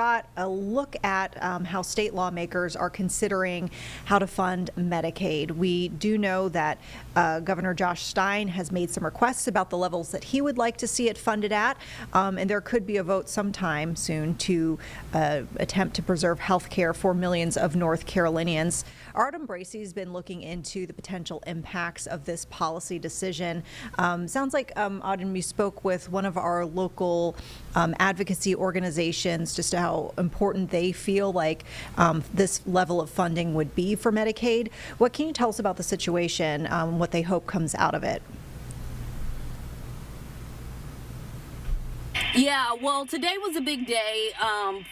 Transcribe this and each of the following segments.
got a look at how state lawmakers are considering how to fund Medicaid. We do know that Governor Josh Stein has made some requests about the levels that he would like to see it funded at, and there could be a vote sometime soon to attempt to preserve health care for millions of North Carolinians. Artem Bracey's been looking into the potential impacts of this policy decision. Sounds like, Artem, you spoke with one of our local advocacy organizations just how important they feel like this level of funding would be for Medicaid. What can you tell us about the situation, what they hope comes out of it? Yeah, well, today was a big day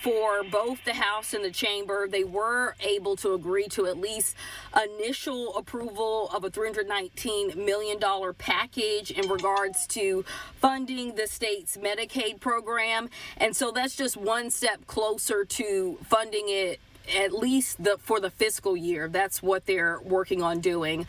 for both the House and the Chamber. They were able to agree to at least initial approval of a $319 million package in regards to funding the state's Medicaid program. And so that's just one step closer to funding it at least for the fiscal year. That's what they're working on doing.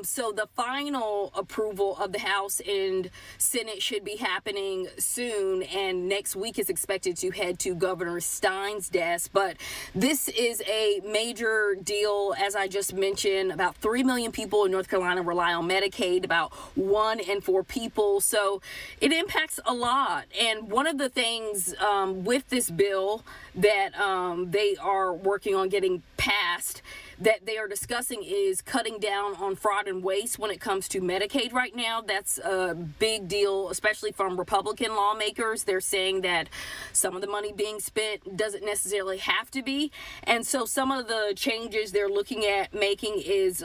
So the final approval of the House and Senate should be happening soon, and next week is expected to head to Governor Stein's desk. But this is a major deal. As I just mentioned, about 3 million people in North Carolina rely on Medicaid, about 1 in 4 people. So it impacts a lot. And one of the things with this bill that they are working on getting passed that they are discussing is cutting down on fraud and waste when it comes to Medicaid right now. That's a big deal, especially from Republican lawmakers. They're saying that some of the money being spent doesn't necessarily have to be. And so some of the changes they're looking at making is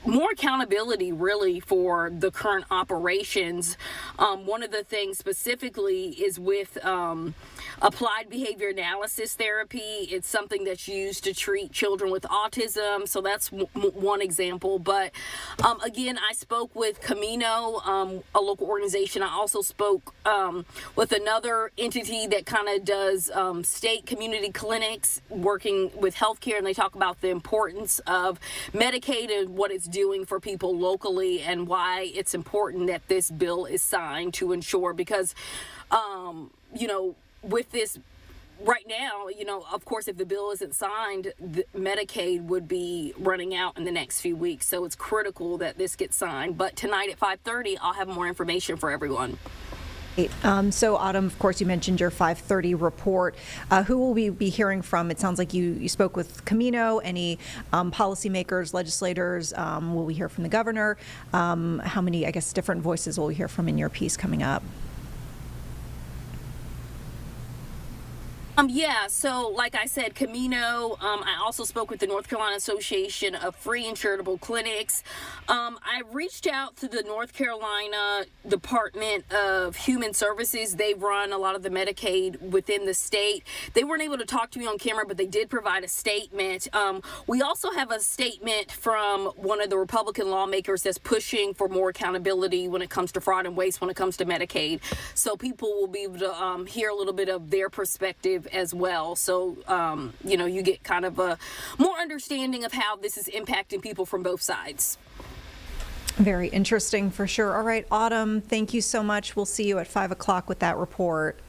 more accountability, really, for the current operations. One of the things specifically is with applied behavior analysis therapy. It's something that's used to treat children with autism. So that's one example. But again, I spoke with Camino, a local organization. I also spoke with another entity that kind of does state community clinics working with healthcare, and they talk about the importance of Medicaid and what it's doing for people locally and why it's important that this bill is signed to ensure, because with this right now, of course, if the bill isn't signed, Medicaid would be running out in the next few weeks. So it's critical that this gets signed. But tonight at 5:30, I'll have more information for everyone. So, Autumn, of course, you mentioned your 5:30 report. Who will we be hearing from? It sounds like you spoke with Camino. Any policymakers, legislators? Will we hear from the governor? How many, different voices will we hear from in your piece coming up? So like I said, Camino, I also spoke with the North Carolina Association of Free and Charitable Clinics. I reached out to the North Carolina Department of Human Services. They run a lot of the Medicaid within the state. They weren't able to talk to me on camera, but they did provide a statement. We also have a statement from one of the Republican lawmakers that's pushing for more accountability when it comes to fraud and waste when it comes to Medicaid. So people will be able to hear a little bit of their perspective as well. So, you get kind of a more understanding of how this is impacting people from both sides. Very interesting for sure. All right, Autumn, thank you so much. We'll see you at 5 o'clock with that report.